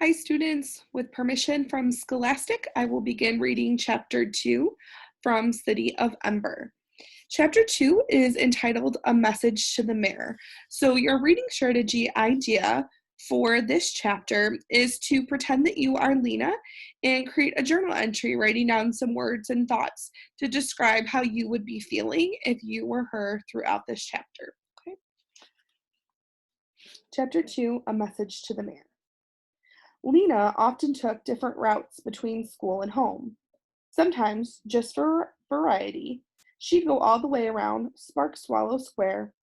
Hi students, with permission from Scholastic, I will begin reading Chapter 2 from City of Ember. Chapter 2 is entitled A Message to the Mayor. So your reading strategy idea for this chapter is to pretend that you are Lena and create a journal entry writing down some words and thoughts to describe how you would be feeling if you were her throughout this chapter. Okay. Chapter 2, A Message to the Mayor. Lena often took different routes between school and home. Sometimes, just for variety, she'd go all the way around Spark Swallow Square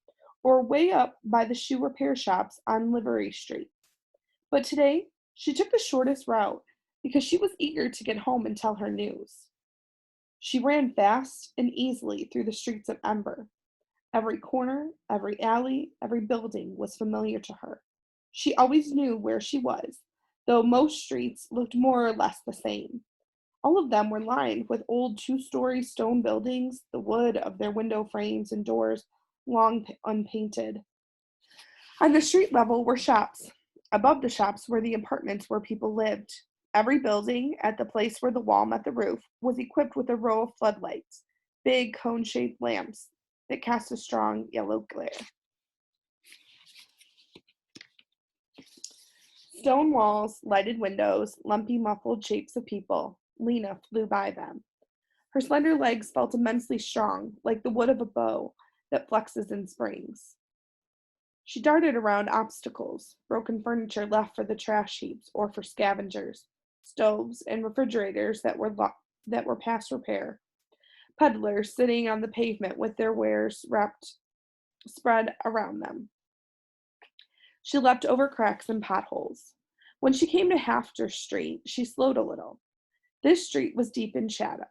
or way up by the shoe repair shops on Livery Street. But today, she took the shortest route because she was eager to get home and tell her news. She ran fast and easily through the streets of Ember. Every corner, every alley, every building was familiar to her. She always knew where she was, though most streets looked more or less the same. All of them were lined with old two-story stone buildings, the wood of their window frames and doors long unpainted. On the street level were shops. Above the shops were the apartments where people lived. Every building, at the place where the wall met the roof, was equipped with a row of floodlights, big cone-shaped lamps that cast a strong yellow glare. Stone walls, lighted windows, lumpy, muffled shapes of people. Lena flew by them. Her slender legs felt immensely strong, like the wood of a bow that flexes in springs. She darted around obstacles, broken furniture left for the trash heaps or for scavengers, stoves and refrigerators that were past repair, peddlers sitting on the pavement with their wares spread around them. She leapt over cracks and potholes. When she came to Hafter Street, she slowed a little. This street was deep in shadow.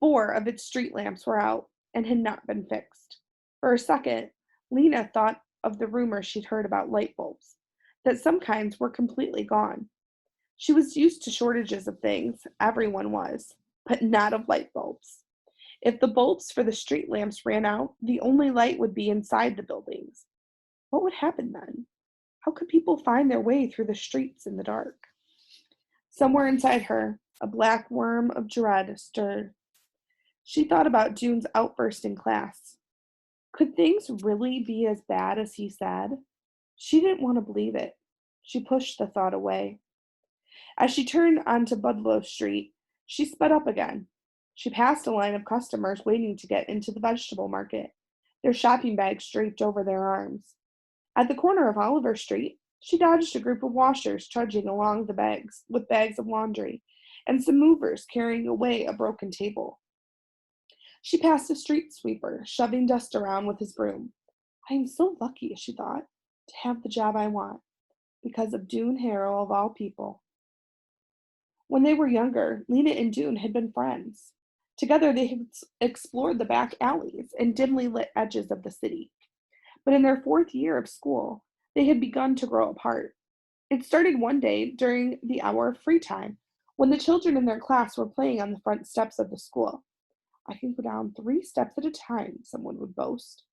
4 of its street lamps were out and had not been fixed. For a second, Lena thought of the rumor she'd heard about light bulbs, that some kinds were completely gone. She was used to shortages of things, everyone was, but not of light bulbs. If the bulbs for the street lamps ran out, the only light would be inside the buildings. What would happen then? How could people find their way through the streets in the dark? Somewhere inside her, a black worm of dread stirred. She thought about June's outburst in class. Could things really be as bad as he said? She didn't want to believe it. She pushed the thought away. As she turned onto Budlow Street, she sped up again. She passed a line of customers waiting to get into the vegetable market, their shopping bags draped over their arms. At the corner of Oliver Street, she dodged a group of washers trudging along with bags of laundry, and some movers carrying away a broken table. She passed a street sweeper, shoving dust around with his broom. I am so lucky, she thought, to have the job I want, because of Dune Harrow of all people. When they were younger, Lena and Dune had been friends. Together they had explored the back alleys and dimly lit edges of the city. But in their 4th year of school, they had begun to grow apart. It started one day during the hour of free time, when the children in their class were playing on the front steps of the school. I can go down 3 steps at a time, someone would boast.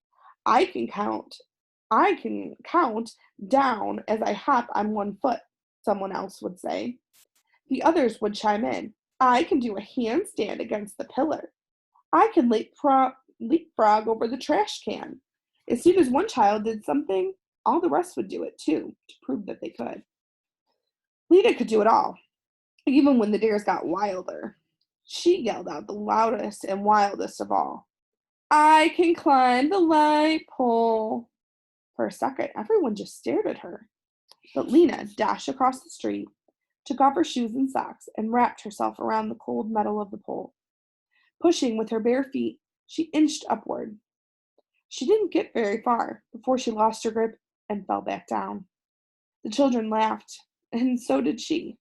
I can count. I can count down as I hop on 1 foot, someone else would say. The others would chime in. I can do a handstand against the pillar. I can leapfrog over the trash can. As soon as one child did something, all the rest would do it too, to prove that they could. Lena could do it all, even when the dares got wilder. She yelled out the loudest and wildest of all. I can climb the light pole. For a second, everyone just stared at her. But Lena dashed across the street, took off her shoes and socks, and wrapped herself around the cold metal of the pole. Pushing with her bare feet, she inched upward. She didn't get very far before she lost her grip and fell back down. The children laughed, and so did she.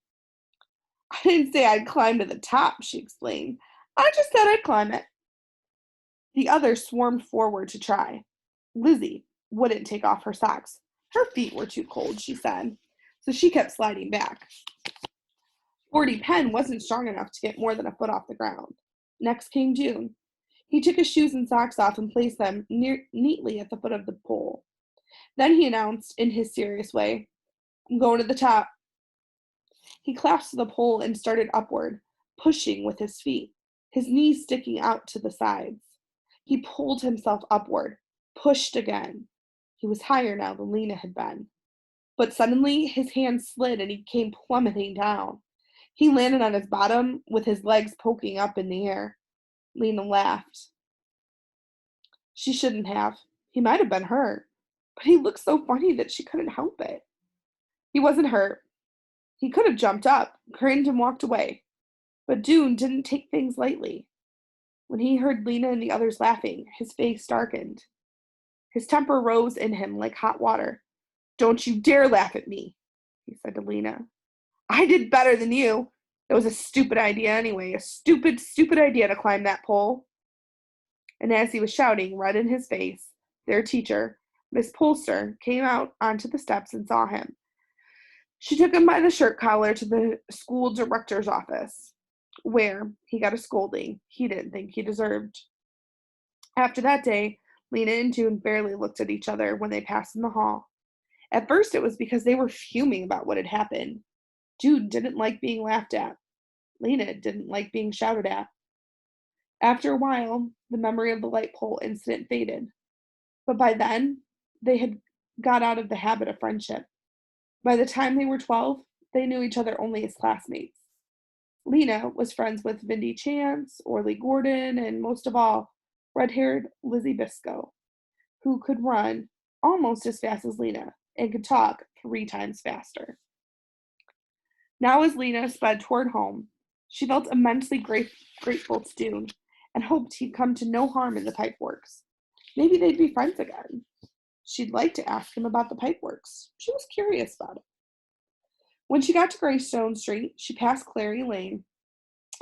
I didn't say I'd climb to the top, she explained. I just said I'd climb it. The others swarmed forward to try. Lizzie wouldn't take off her socks. Her feet were too cold, she said, so she kept sliding back. 40 Penn wasn't strong enough to get more than a foot off the ground. Next came June. He took his shoes and socks off and placed them neatly at the foot of the pole. Then he announced in his serious way, I'm going to the top. He clasped the pole and started upward, pushing with his feet, his knees sticking out to the sides. He pulled himself upward, pushed again. He was higher now than Lena had been. But suddenly his hand slid and he came plummeting down. He landed on his bottom with his legs poking up in the air. Lena laughed. She shouldn't have. He might have been hurt, but he looked so funny that she couldn't help it. He wasn't hurt. He could have jumped up, grinned, and walked away. But Dune didn't take things lightly. When he heard Lena and the others laughing, his face darkened. His temper rose in him like hot water. "Don't you dare laugh at me," he said to Lena. "I did better than you. It was a stupid idea anyway, a stupid, stupid idea to climb that pole." And as he was shouting, red in his face, their teacher, Miss Polster, came out onto the steps and saw him. She took him by the shirt collar to the school director's office, where he got a scolding he didn't think he deserved. After that day, Lena and June barely looked at each other when they passed in the hall. At first, it was because they were fuming about what had happened. June didn't like being laughed at. Lena didn't like being shouted at. After a while, the memory of the light pole incident faded. But by then, they had got out of the habit of friendship. By the time they were 12, they knew each other only as classmates. Lena was friends with Vindy Chance, Orly Gordon, and most of all, red-haired Lizzie Biscoe, who could run almost as fast as Lena and could talk 3 times faster. Now, as Lena sped toward home, she felt immensely grateful to Dune and hoped he'd come to no harm in the pipeworks. Maybe they'd be friends again. She'd like to ask him about the pipeworks. She was curious about it. When she got to Greystone Street, she passed Clary Lane,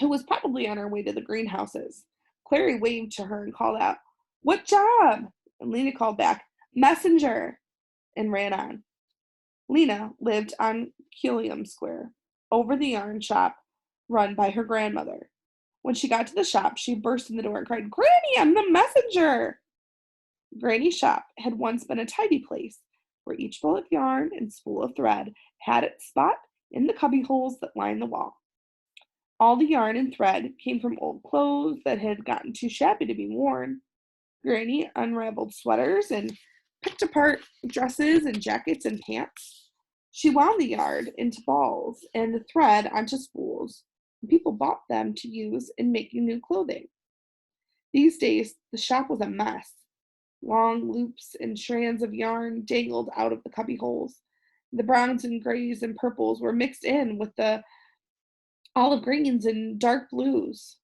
who was probably on her way to the greenhouses. Clary waved to her and called out, "What job?" And Lena called back, "Messenger," and ran on. Lena lived on Killiam Square, over the yarn shop run by her grandmother. When she got to the shop, she burst in the door and cried, "Granny, I'm the messenger!" Granny's shop had once been a tidy place, where each roll of yarn and spool of thread had its spot in the cubby holes that lined the wall. All the yarn and thread came from old clothes that had gotten too shabby to be worn. Granny unraveled sweaters and picked apart dresses and jackets and pants. She wound the yarn into balls and the thread onto spools, and people bought them to use in making new clothing. These days, the shop was a mess. Long loops and strands of yarn dangled out of the cubby holes. The browns and grays and purples were mixed in with the olive greens and dark blues.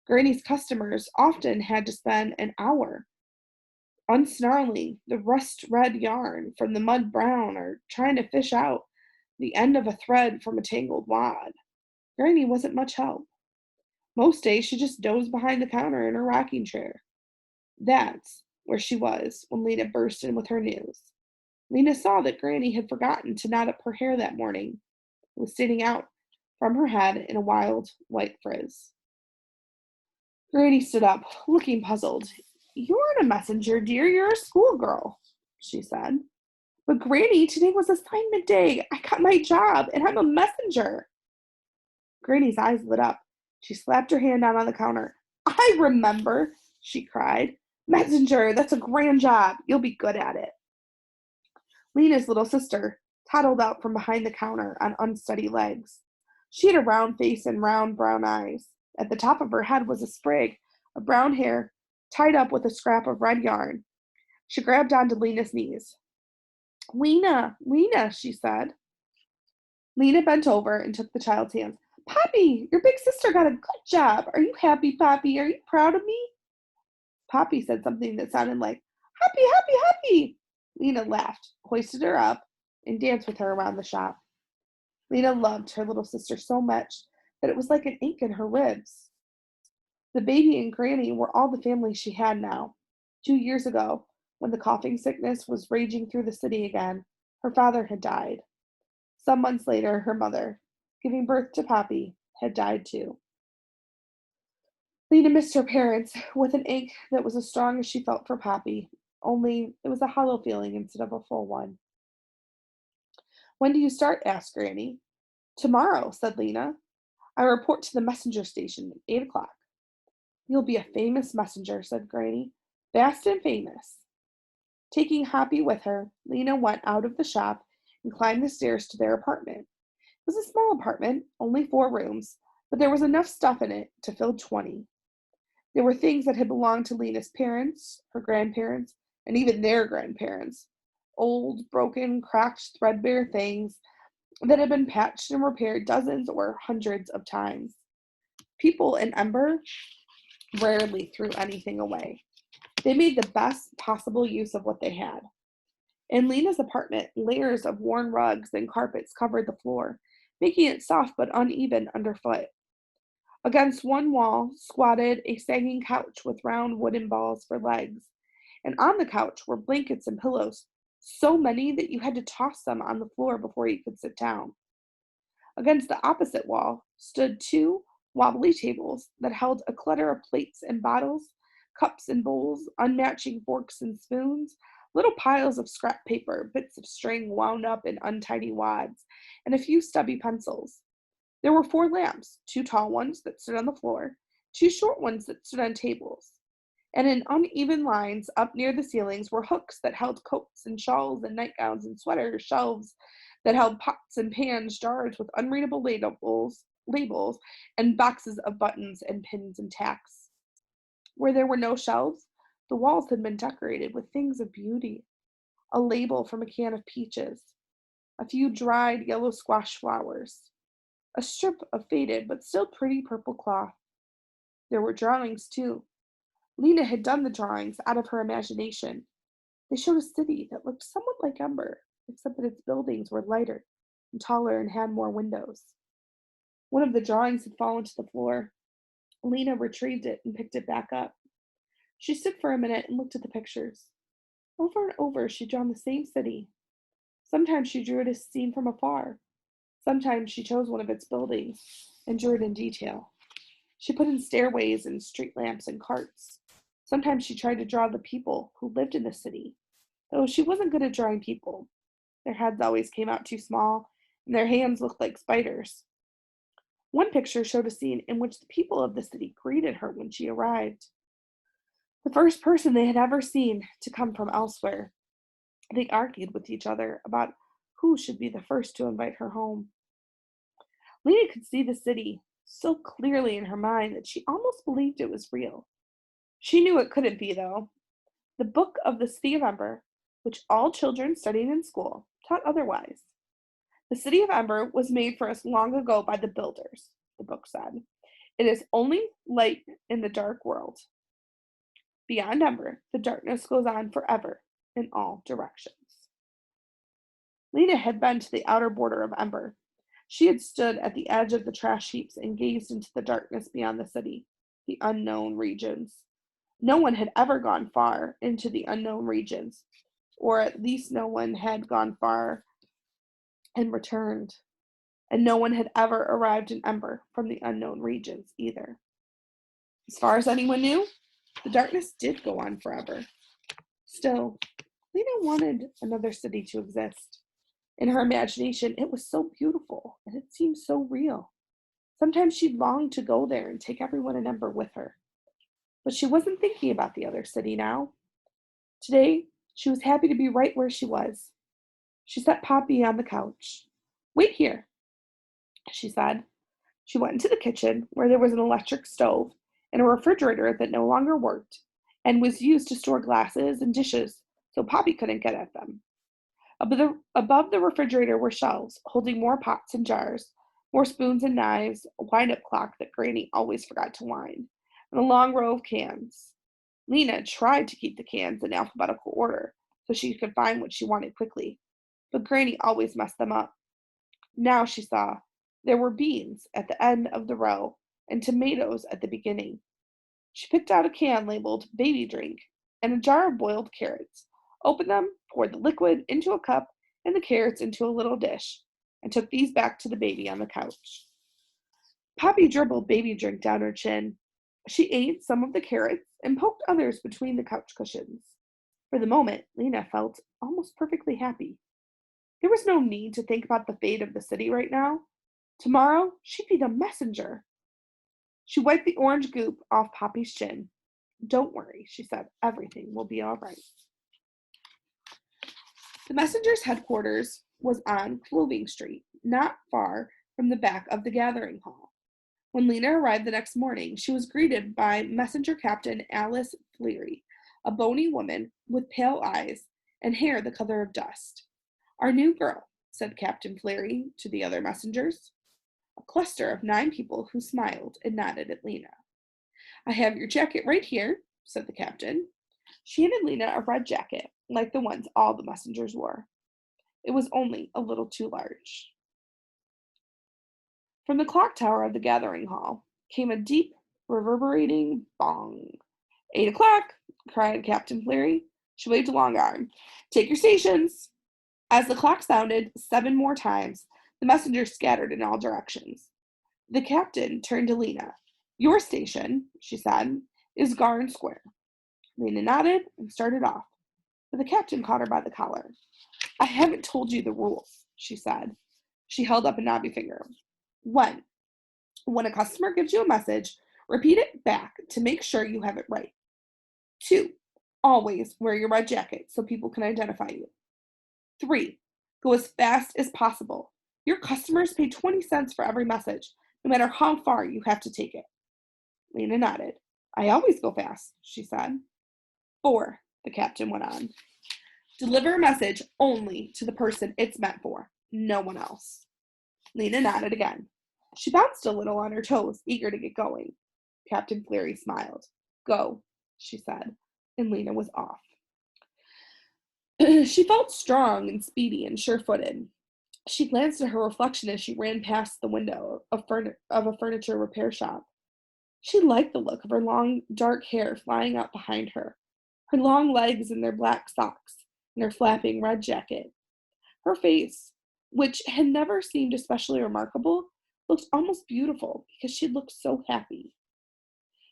Granny's customers often had to spend an hour unsnarling the rust red yarn from the mud brown or trying to fish out the end of a thread from a tangled wad. Granny wasn't much help. Most days she just dozed behind the counter in her rocking chair. That's where she was when Lena burst in with her news. Lena saw that Granny had forgotten to knot up her hair that morning. It was standing out from her head in a wild white frizz. Granny stood up, looking puzzled. "You aren't a messenger, dear. You're a schoolgirl," she said. "But Granny, today was assignment day. I got my job, and I'm a messenger." Granny's eyes lit up. She slapped her hand down on the counter. "I remember," she cried. "Messenger, that's a grand job. You'll be good at it." Lena's little sister toddled out from behind the counter on unsteady legs. She had a round face and round brown eyes. At the top of her head was a sprig of brown hair tied up with a scrap of red yarn. She grabbed onto Lena's knees. "Lena, Lena," she said. Lena bent over and took the child's hands. "Poppy, your big sister got a good job. Are you happy, Poppy? Are you proud of me?" Poppy said something that sounded like, "Happy, happy, happy." Lena laughed, hoisted her up, and danced with her around the shop. Lena loved her little sister so much that it was like an ache in her ribs. The baby and Granny were all the family she had now. 2 years ago, when the coughing sickness was raging through the city again, her father had died. Some months later, her mother, giving birth to Poppy, had died too. Lena missed her parents with an ache that was as strong as she felt for Poppy, only it was a hollow feeling instead of a full one. "When do you start?" asked Granny. Tomorrow, said Lena. I report to the messenger station at 8 o'clock. You'll be a famous messenger, said Granny. Fast and famous. Taking Hoppy with her, Lena went out of the shop and climbed the stairs to their apartment. It was a small apartment, only 4 rooms, but there was enough stuff in it to fill 20. There were things that had belonged to Lena's parents, her grandparents, and even their grandparents. Old, broken, cracked, threadbare things that had been patched and repaired dozens or hundreds of times. People in Ember rarely threw anything away. They made the best possible use of what they had. In Lena's apartment, layers of worn rugs and carpets covered the floor, making it soft but uneven underfoot. Against one wall squatted a sagging couch with round wooden balls for legs, and on the couch were blankets and pillows, so many that you had to toss them on the floor before you could sit down. Against the opposite wall stood 2 wobbly tables that held a clutter of plates and bottles, cups and bowls, unmatching forks and spoons, little piles of scrap paper, bits of string wound up in untidy wads, and a few stubby pencils. There were 4 lamps, 2 tall ones that stood on the floor, 2 short ones that stood on tables, and in uneven lines up near the ceilings were hooks that held coats and shawls and nightgowns and sweaters, shelves that held pots and pans, jars with unreadable labels, and boxes of buttons and pins and tacks. Where there were no shelves, the walls had been decorated with things of beauty: a label from a can of peaches, a few dried yellow squash flowers, a strip of faded but still pretty purple cloth. There were drawings, too. Lena had done the drawings out of her imagination. They showed a city that looked somewhat like Ember, except that its buildings were lighter and taller and had more windows. One of the drawings had fallen to the floor. Lena retrieved it and picked it back up. She stood for a minute and looked at the pictures. Over and over she'd drawn the same city. Sometimes she drew it as seen from afar. Sometimes she chose one of its buildings and drew it in detail. She put in stairways and street lamps and carts. Sometimes she tried to draw the people who lived in the city, though she wasn't good at drawing people. Their heads always came out too small, and their hands looked like spiders. One picture showed a scene in which the people of the city greeted her when she arrived. The first person they had ever seen to come from elsewhere. They argued with each other about who should be the first to invite her home. Lena could see the city so clearly in her mind that she almost believed it was real. She knew it couldn't be, though. The book of the City of Ember, which all children studying in school, taught otherwise. The City of Ember was made for us long ago by the builders, the book said. It is only light in the dark world. Beyond Ember, the darkness goes on forever in all directions. Lena had been to the outer border of Ember. She had stood at the edge of the trash heaps and gazed into the darkness beyond the city, the unknown regions. No one had ever gone far into the unknown regions, or at least no one had gone far and returned, and no one had ever arrived in Ember from the unknown regions either. As far as anyone knew, the darkness did go on forever. Still, Lena wanted another city to exist. In her imagination, it was so beautiful, and it seemed so real. Sometimes she longed to go there and take everyone in Ember with her. But she wasn't thinking about the other city now. Today, she was happy to be right where she was. She set Poppy on the couch. Wait here, she said. She went into the kitchen, where there was an electric stove and a refrigerator that no longer worked and was used to store glasses and dishes so Poppy couldn't get at them. Above the refrigerator were shelves holding more pots and jars, more spoons and knives, a wind-up clock that Granny always forgot to wind, and a long row of cans. Lena tried to keep the cans in alphabetical order so she could find what she wanted quickly, but Granny always messed them up. Now she saw there were beans at the end of the row and tomatoes at the beginning. She picked out a can labeled baby drink and a jar of boiled carrots, opened them, poured the liquid into a cup and the carrots into a little dish, and took these back to the baby on the couch. Poppy dribbled baby drink down her chin. She ate some of the carrots and poked others between the couch cushions. For the moment, Lena felt almost perfectly happy. There was no need to think about the fate of the city right now. Tomorrow, she'd be the messenger. She wiped the orange goop off Poppy's chin. Don't worry, she said. Everything will be all right. The messenger's headquarters was on Clothing Street, not far from the back of the gathering hall. When Lena arrived the next morning, she was greeted by Messenger Captain Alice Fleary, a bony woman with pale eyes and hair the color of dust. Our new girl, said Captain Fleary to the other messengers. A cluster of 9 people who smiled and nodded at Lena. I have your jacket right here, said the captain. She handed Lena a red jacket, like the ones all the messengers wore. It was only a little too large. From the clock tower of the gathering hall came a deep, reverberating bong. 8 o'clock, cried Captain Fleary. She waved a long arm. Take your stations. As the clock sounded 7 more times, the messengers scattered in all directions. The captain turned to Lena. Your station, she said, is Garden Square. Lena nodded and started off, but the captain caught her by the collar. I haven't told you the rules, she said. She held up a knobby finger. When a customer gives you a message, repeat it back to make sure you have it right. 2, always wear your red jacket so people can identify you. 3, go as fast as possible. Your customers pay 20 cents for every message, no matter how far you have to take it. Lena nodded. I always go fast, she said. 4, the captain went on. Deliver a message only to the person it's meant for, no one else. Lena nodded again. She bounced a little on her toes, eager to get going. Captain Fleary smiled. Go, she said, and Lena was off. She felt strong and speedy and sure-footed. She glanced at her reflection as she ran past the window of a furniture repair shop. She liked the look of her long, dark hair flying out behind her, her long legs in their black socks, and her flapping red jacket. Her face, which had never seemed especially remarkable, looked almost beautiful because she looked so happy.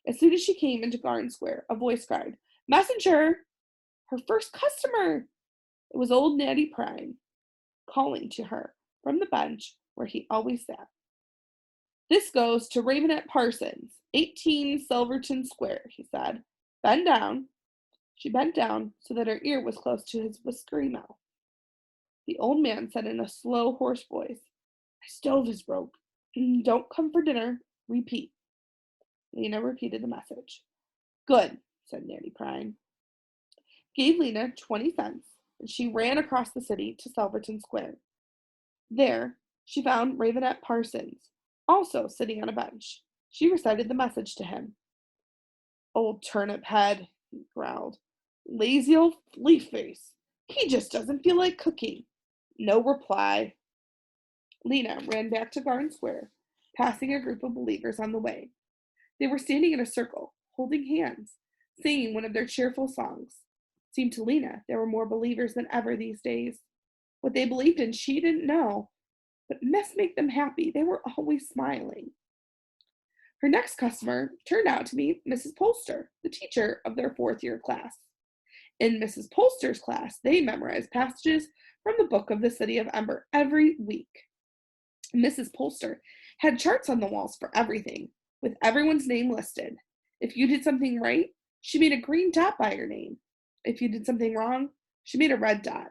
As soon as she came into Garden Square, a voice cried, Messenger! Her first customer! It was old Natty Prime, calling to her from the bench where he always sat. This goes to Ravenette Parsons, 18 Silverton Square, he said. Bend down. She bent down so that her ear was close to his whiskery mouth. The old man said in a slow, hoarse voice, My stove is broke. Don't come for dinner. Repeat. Lena repeated the message. Good, said Natty Prime. Gave Lena 20 cents, and she ran across the city to Silverton Square. There, she found Ravenette Parsons, also sitting on a bench. She recited the message to him. Old turnip head, he growled. Lazy old flea face. He just doesn't feel like cooking. No reply. Lena ran back to Garden Square, passing a group of believers on the way. They were standing in a circle, holding hands, singing one of their cheerful songs. It seemed to Lena there were more believers than ever these days. What they believed in she didn't know, but it must make them happy. They were always smiling. Her next customer turned out to be Mrs. Polster, the teacher of their 4th-year class. In Mrs. Polster's class, they memorized passages from the book of the City of Ember every week. Mrs. Polster had charts on the walls for everything, with everyone's name listed. If you did something right, she made a green dot by your name. If you did something wrong, she made a red dot.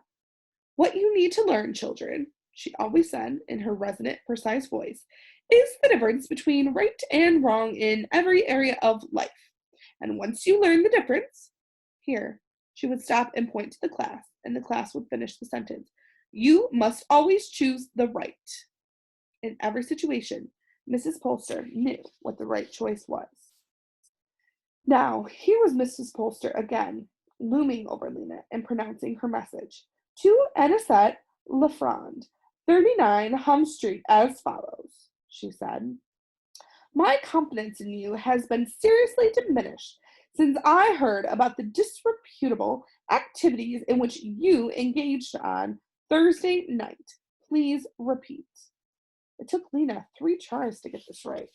What you need to learn, children, she always said in her resonant, precise voice, is the difference between right and wrong in every area of life. And once you learn the difference, here, she would stop and point to the class, and the class would finish the sentence. You must always choose the right. In every situation, Mrs. Polster knew what the right choice was. Now, here was Mrs. Polster again, looming over Lena and pronouncing her message. To Anisette Lefrand, 39 Hum Street, as follows, she said. My confidence in you has been seriously diminished since I heard about the disreputable activities in which you engaged on Thursday night. Please repeat. It took Lena 3 tries to get this right.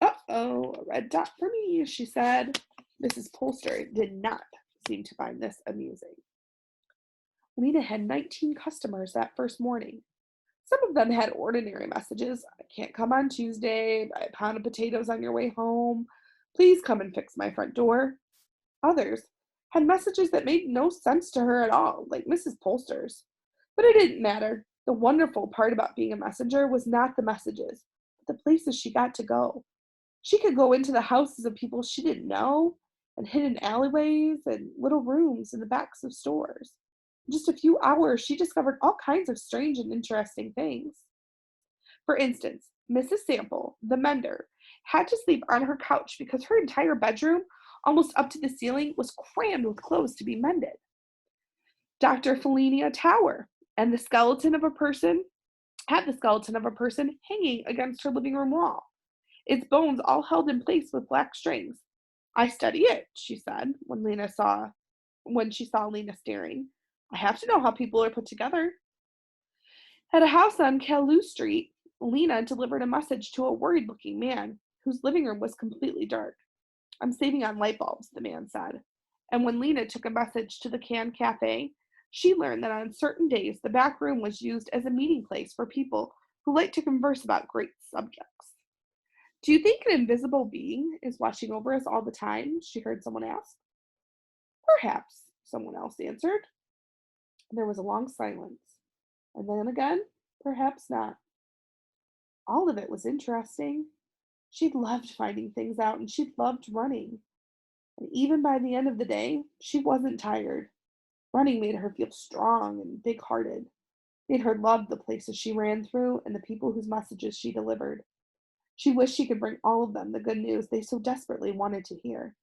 Uh-oh, a red dot for me, she said. Mrs. Polster did not seem to find this amusing. Lena had 19 customers that first morning. Some of them had ordinary messages. I can't come on Tuesday. Buy a pound of potatoes on your way home. Please come and fix my front door. Others had messages that made no sense to her at all, like Mrs. Polster's. But it didn't matter. The wonderful part about being a messenger was not the messages, but the places she got to go. She could go into the houses of people she didn't know, and hidden alleyways and little rooms in the backs of stores. In just a few hours, she discovered all kinds of strange and interesting things. For instance, Mrs. Sample, the mender, had to sleep on her couch because her entire bedroom, almost up to the ceiling, was crammed with clothes to be mended. Dr. Felinia Tower and the skeleton of a person had the skeleton of a person hanging against her living room wall, its bones all held in place with black strings. I study it, she said when she saw Lena staring. I have to know how people are put together. At a house on Caillou Street, Lena delivered a message to a worried looking man whose living room was completely dark. I'm saving on light bulbs, the man said. And when Lena took a message to the Can Cafe, she learned that on certain days the back room was used as a meeting place for people who like to converse about great subjects. Do you think an invisible being is watching over us all the time? She heard someone ask. Perhaps, someone else answered. There was a long silence. And then again, perhaps not. All of it was interesting. She'd loved finding things out and she'd loved running. And even by the end of the day, she wasn't tired. Running made her feel strong and big hearted, made her love the places she ran through and the people whose messages she delivered. She wished she could bring all of them the good news they so desperately wanted to hear.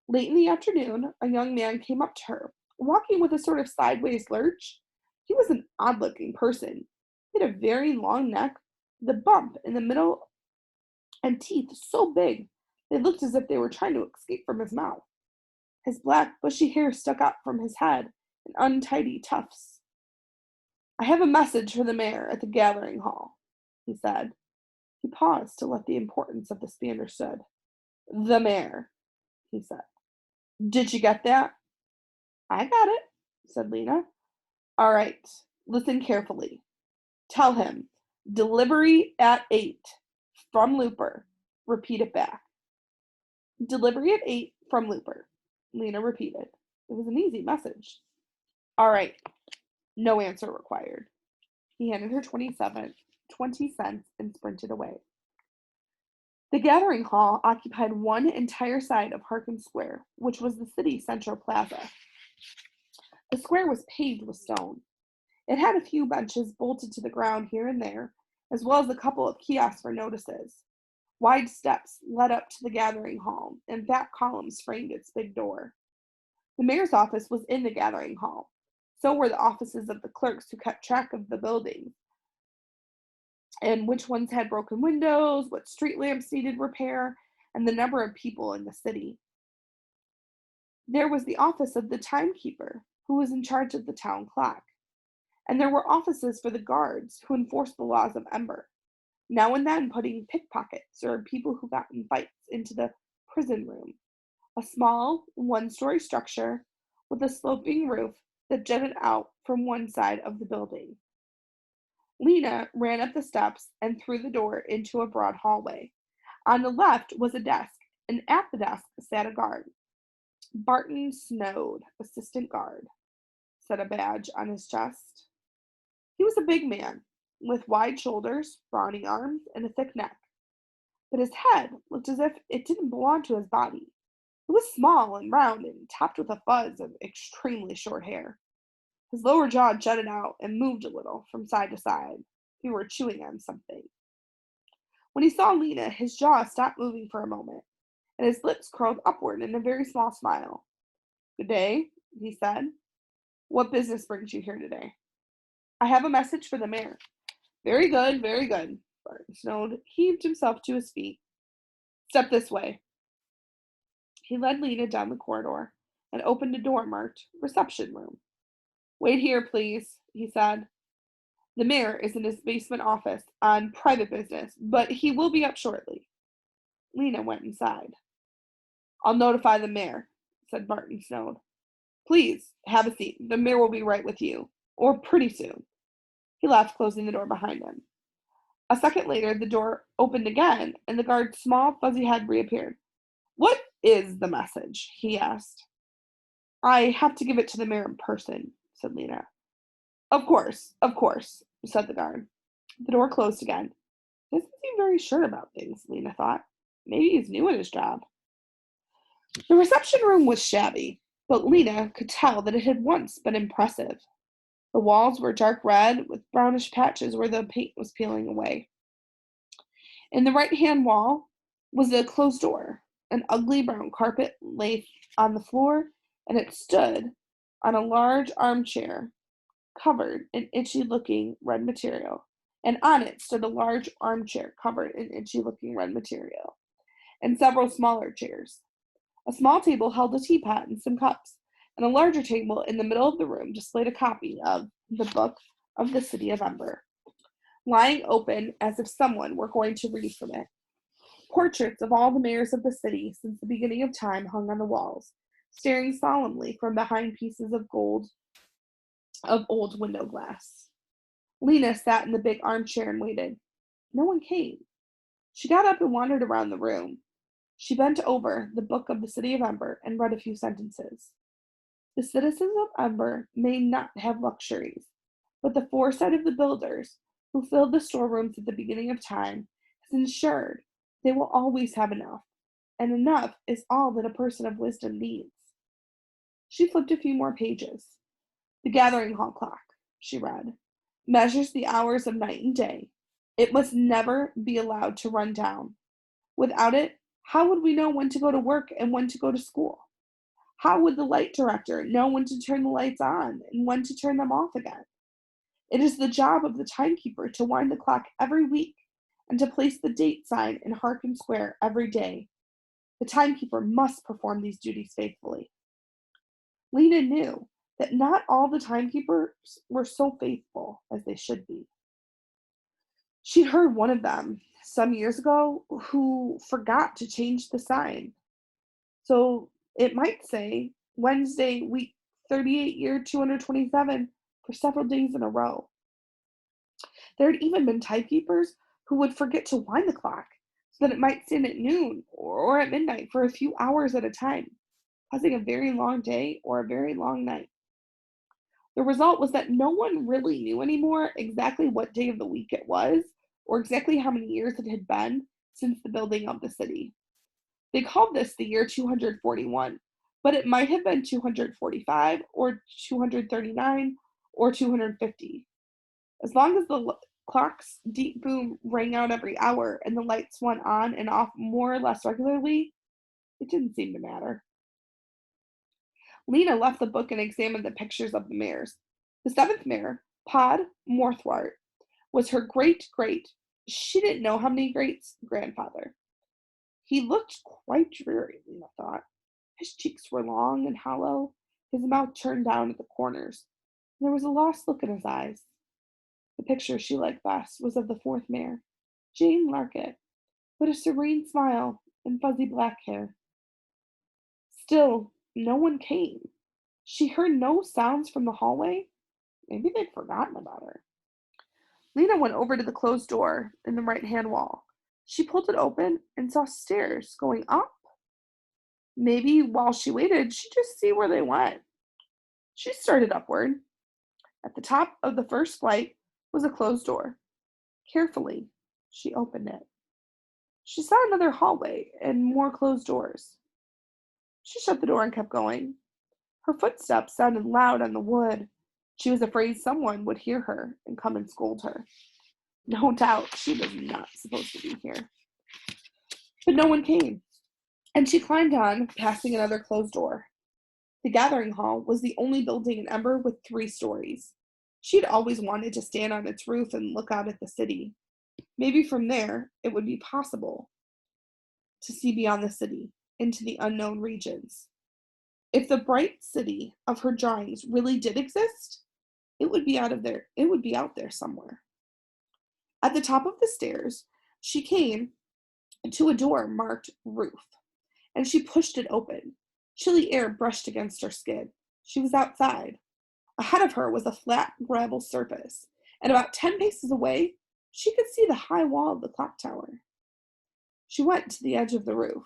Late in the afternoon, a young man came up to her, walking with a sort of sideways lurch. He was an odd looking person. He had a very long neck, with a bump in the middle, and teeth so big they looked as if they were trying to escape from his mouth. His black, bushy hair stuck out from his head in untidy tufts. I have a message for the mayor at the gathering hall, he said. He paused to let the importance of this be understood. The mayor, he said. Did you get that? I got it, said Lena. All right, listen carefully. Tell him, delivery at 8 from Looper. Repeat it back. Delivery at 8 from Looper, Lena repeated. It was an easy message. All right, no answer required. He handed her 20 cents and sprinted away. The gathering hall occupied one entire side of Harkin Square, which was the city's central plaza. The square was paved with stone. It had a few benches bolted to the ground here and there, as well as a couple of kiosks for notices. Wide steps led up to the gathering hall, and back columns framed its big door. The mayor's office was in the gathering hall. So were the offices of the clerks who kept track of the buildings, and which ones had broken windows, what street lamps needed repair, and the number of people in the city. There was the office of the timekeeper, who was in charge of the town clock, and there were offices for the guards who enforced the laws of Ember, now and then putting pickpockets or people who got in fights into the prison room, a small, one-story structure with a sloping roof that jutted out from one side of the building. Lena ran up the steps and through the door into a broad hallway. On the left was a desk, and at the desk sat a guard. Barton Snowed, assistant guard, said a badge on his chest. He was a big man, with wide shoulders, brawny arms, and a thick neck. But his head looked as if it didn't belong to his body. It was small and round and topped with a fuzz of extremely short hair. His lower jaw jutted out and moved a little from side to side. He were chewing on something. When he saw Lena, his jaw stopped moving for a moment, and his lips curled upward in a very small smile. Good day, he said. What business brings you here today? I have a message for the mayor. Very good, very good. Barton Snowed heaved himself to his feet. Step this way. He led Lena down the corridor and opened a door marked Reception Room. Wait here, please, he said. The mayor is in his basement office on private business, but he will be up shortly. Lena went inside. I'll notify the mayor, said Barton Snowed. Please, have a seat. The mayor will be right with you. Or pretty soon. He left, closing the door behind him. A second later, the door opened again, and the guard's small, fuzzy head reappeared. "What is the message?" he asked. "I have to give it to the mayor in person," said Lena. Of course," said the guard. The door closed again. He doesn't seem very sure about things, Lena thought. Maybe he's new at his job. The reception room was shabby, but Lena could tell that it had once been impressive. The walls were dark red, with brownish patches where the paint was peeling away. In the right-hand wall was a closed door. An ugly brown carpet lay on the floor, and it stood on a large armchair covered in itchy-looking red material. And on it stood a large armchair covered in itchy-looking red material, and several smaller chairs. A small table held a teapot and some cups, and a larger table in the middle of the room displayed a copy of the Book of the City of Ember, lying open as if someone were going to read from it. Portraits of all the mayors of the city since the beginning of time hung on the walls, staring solemnly from behind pieces of old window glass. Lena sat in the big armchair and waited. No one came. She got up and wandered around the room. She bent over the Book of the City of Ember and read a few sentences. The citizens of Ember may not have luxuries, but the foresight of the builders, who filled the storerooms at the beginning of time, has ensured they will always have enough, and enough is all that a person of wisdom needs. She flipped a few more pages. The gathering hall clock, she read, measures the hours of night and day. It must never be allowed to run down. Without it, how would we know when to go to work and when to go to school? How would the light director know when to turn the lights on and when to turn them off again? It is the job of the timekeeper to wind the clock every week and to place the date sign in Harkin Square every day. The timekeeper must perform these duties faithfully. Lena knew that not all the timekeepers were so faithful as they should be. She'd heard one of them some years ago who forgot to change the sign. So it might say Wednesday, week 38, year 227 for several days in a row. There had even been timekeepers who would forget to wind the clock so that it might stand at noon or at midnight for a few hours at a time, causing a very long day or a very long night. The result was that no one really knew anymore exactly what day of the week it was or exactly how many years it had been since the building of the city. They called this the year 241, but it might have been 245 or 239 or 250. As long as the clock's deep boom rang out every hour and the lights went on and off more or less regularly, it didn't seem to matter. Lena left the book and examined the pictures of the mayors. The seventh mayor, Pod Morthwart, was her she didn't know how many greats, grandfather. He looked quite dreary, Lena thought. His cheeks were long and hollow, his mouth turned down at the corners. There was a lost look in his eyes. The picture she liked best was of the fourth mayor, Jane Larkett, with a serene smile and fuzzy black hair. Still, no one came. She heard no sounds from the hallway. Maybe they'd forgotten about her. Lena went over to the closed door in the right-hand wall. She pulled it open and saw stairs going up. Maybe while she waited, she'd just see where they went. She started upward. At the top of the first flight was a closed door. Carefully, she opened it. She saw another hallway and more closed doors. She shut the door and kept going. Her footsteps sounded loud on the wood. She was afraid someone would hear her and come and scold her. No doubt she was not supposed to be here. But no one came, and she climbed on, passing another closed door. The gathering hall was the only building in Ember with 3 stories. She'd always wanted to stand on its roof and look out at the city. Maybe from there it would be possible to see beyond the city, into the unknown regions. If the bright city of her drawings really did exist, it would be out there somewhere. At the top of the stairs, she came to a door marked roof, and she pushed it open. Chilly air brushed against her skin. She was outside. Ahead of her was a flat gravel surface, and about 10 paces away, she could see the high wall of the clock tower. She went to the edge of the roof.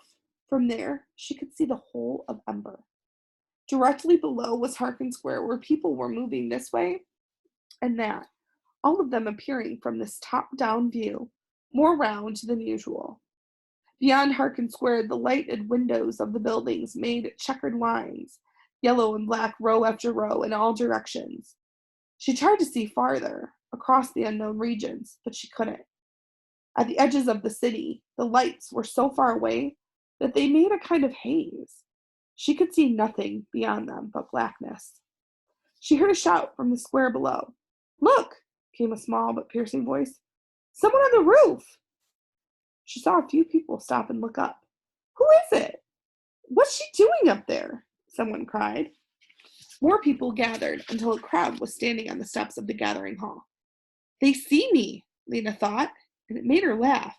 From there, she could see the whole of Ember. Directly below was Harkin Square, where people were moving this way and that, all of them appearing from this top-down view, more round than usual. Beyond Harkin Square, the lighted windows of the buildings made checkered lines, yellow and black row after row in all directions. She tried to see farther, across the unknown regions, but she couldn't. At the edges of the city, the lights were so far away that they made a kind of haze. She could see nothing beyond them but blackness. She heard a shout from the square below. "Look!" came a small but piercing voice. "Someone on the roof!" She saw a few people stop and look up. "Who is it? What's she doing up there?" someone cried. More people gathered until a crowd was standing on the steps of the gathering hall. "They see me," Lena thought, and it made her laugh.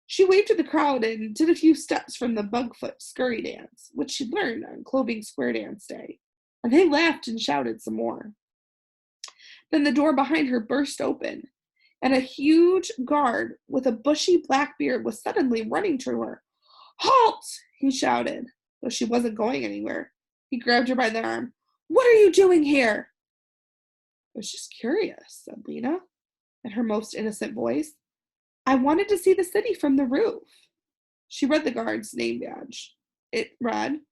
She waved to the crowd and did a few steps from the Bugfoot scurry dance, which she'd learned on Clothing Square Dance Day, and they laughed and shouted some more. Then the door behind her burst open, and a huge guard with a bushy black beard was suddenly running to her. "Halt!" he shouted, though she wasn't going anywhere. He grabbed her by the arm. "What are you doing here?" "I was just curious," said Lena, in her most innocent voice. "I wanted to see the city from the roof." She read the guard's name badge. It read,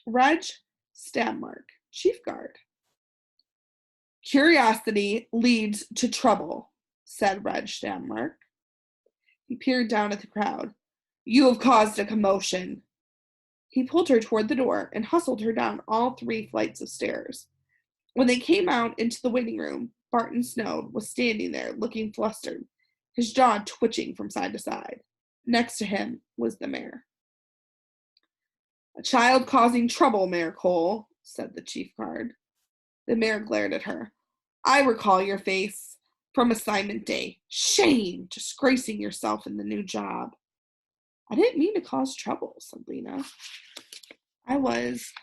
Reg Stabmark, Chief Guard. "Curiosity leads to trouble," said Reg Stabmark. He peered down at the crowd. "You have caused a commotion." He pulled her toward the door and hustled her down all 3 flights of stairs. When they came out into the waiting room, Barton Snow was standing there looking flustered, his jaw twitching from side to side. Next to him was the mayor. "A child causing trouble, Mayor Cole," said the chief guard. The mayor glared at her. "I recall your face from assignment day. Shame, disgracing yourself in the new job." "I didn't mean to cause trouble," said Lena. "I was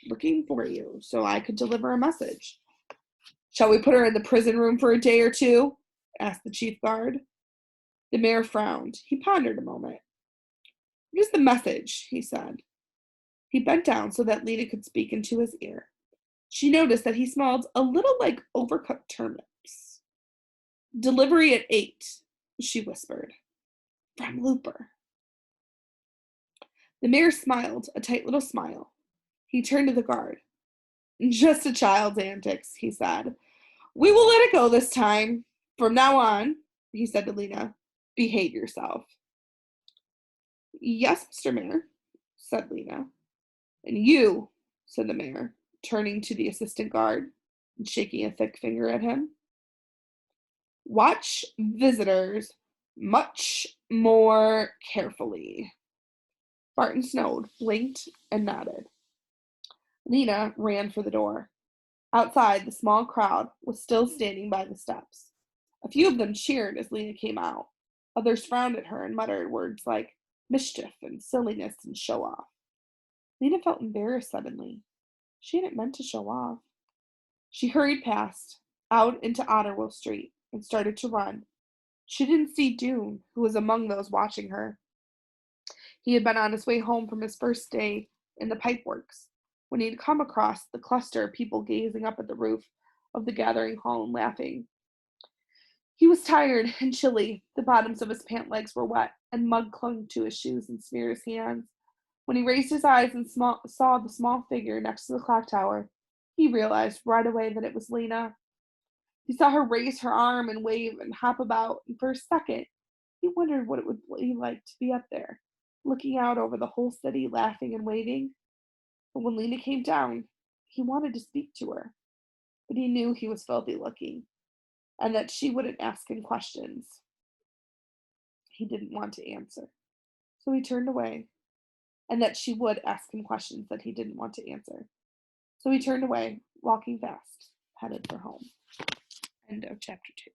looking for you so I could deliver a message." "Shall we put her in the prison room for a day or two?" asked the chief guard. The mayor frowned. He pondered a moment. "What is the message?" he said. He bent down so that Lena could speak into his ear. She noticed that he smelled a little like overcooked turnips. "Delivery at 8, she whispered. "From Looper." The mayor smiled, a tight little smile. He turned to the guard. "Just a child's antics," he said. "We will let it go this time. From now on," he said to Lena, "behave yourself." "Yes, Mr. Mayor," said Lena. "And you," said the mayor, turning to the assistant guard and shaking a thick finger at him, "watch visitors much more carefully." Barton Snow blinked and nodded. Lena ran for the door. Outside, the small crowd was still standing by the steps. A few of them cheered as Lena came out. Others frowned at her and muttered words like mischief and silliness and show off. Lena felt embarrassed suddenly. She hadn't meant to show off. She hurried past, out into Otterwell Street, and started to run. She didn't see Dune, who was among those watching her. He had been on his way home from his first day in the pipeworks, when he had come across the cluster of people gazing up at the roof of the gathering hall and laughing. He was tired and chilly. The bottoms of his pant legs were wet, and mud clung to his shoes and smeared his hands. When he raised his eyes and saw the small figure next to the clock tower, he realized right away that it was Lena. He saw her raise her arm and wave and hop about, and for a second, he wondered what it would be like to be up there, looking out over the whole city, laughing and waving. But when Lena came down, he wanted to speak to her, but he knew he was filthy looking, and that she wouldn't ask him questions he didn't want to answer. So he turned away, and that she would ask him questions that he didn't want to answer. So he turned away, walking fast, headed for home. End of chapter 2.